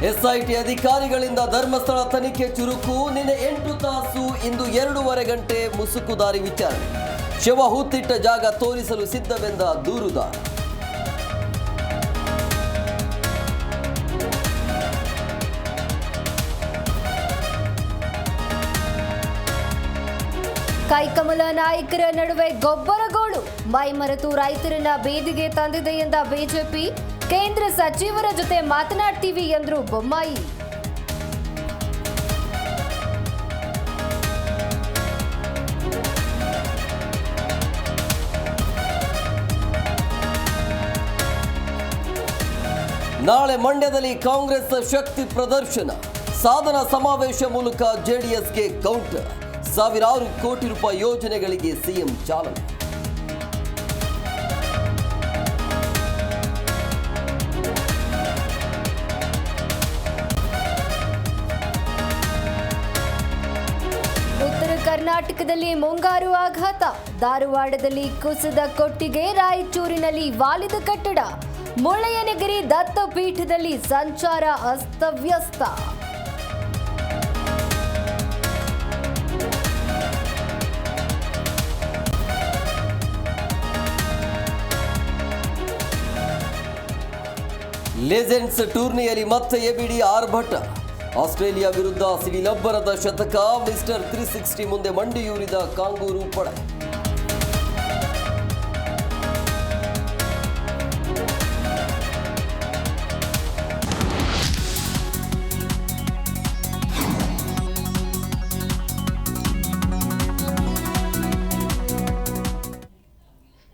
SIT ಅಧಿಕಾರಿಗಳಿಂದ ಧರ್ಮಸ್ಥಳ ತನಿಖೆ ಚುರುಕು. ನಿನ್ನೆ 8 ತಾಸು, ಇಂದು 2.5 ಗಂಟೆ ಮುಸುಕುದಾರಿ ವಿಚಾರಣೆ. ಶವ ಹೂತಿಟ್ಟ ಜಾಗ ತೋರಿಸಲು ಸಿದ್ಧವೆಂದ ದೂರುದಾರ. ಕೈಕಮಲ ನಾಯಕರ ನಡುವೆ ಗೊಬ್ಬರಗೋಳು. ಮೈಮರೆತು ರೈತರನ್ನ ಬೀದಿಗೆ ತಂದಿದೆ ಎಂದ ಬಿಜೆಪಿ. ಕೇಂದ್ರ ಸಚಿವರ ಜೊತೆ ಮಾತನಾಡ್ತೀವಿ ಎಂದ್ರು ಬೊಮ್ಮಾಯಿ. ನಾಳೆ ಮಂಡ್ಯದಲ್ಲಿ ಕಾಂಗ್ರೆಸ್ ಶಕ್ತಿ ಪ್ರದರ್ಶನ. ಸಾಧನ ಸಮಾವೇಶ ಮೂಲಕ ಜೆಡಿಎಸ್ಗೆ ಕೌಂಟರ್. ಸಾವಿರಾರು ಕೋಟಿ ರೂಪಾಯಿ ಯೋಜನೆಗಳಿಗೆ ಸಿಎಂ ಚಾಲನೆ. ಉತ್ತರ ಕರ್ನಾಟಕದಲ್ಲಿ ಮುಂಗಾರು ಆಘಾತ. ಧಾರವಾಡದಲ್ಲಿ ಕುಸಿದ ಕೊಟ್ಟಿಗೆ, ರಾಯಚೂರಿನಲ್ಲಿ ವಾಲಿದ ಕಟ್ಟಡ, ಮುಳ್ಳಯ್ಯನಗಿರಿ ದತ್ತಪೀಠದಲ್ಲಿ ಸಂಚಾರ ಅಸ್ತವ್ಯಸ್ತ. ಲೆಜೆಂಡ್ಸ್ ಟೂರ್ನಿಯಲ್ಲಿ ಮತ್ತೆ ಎಬಿಡಿ ಆರ್ಭಟ. ಆಸ್ಟ್ರೇಲಿಯಾ ವಿರುದ್ಧ ಸಿಡಿಲಬ್ಬರದ ಶತಕ. ಮಿಸ್ಟರ್ 360 ಮುಂದೆ ಮಂಡಿಯೂರಿದ ಕಾಂಗೂರು ಪಡೆ.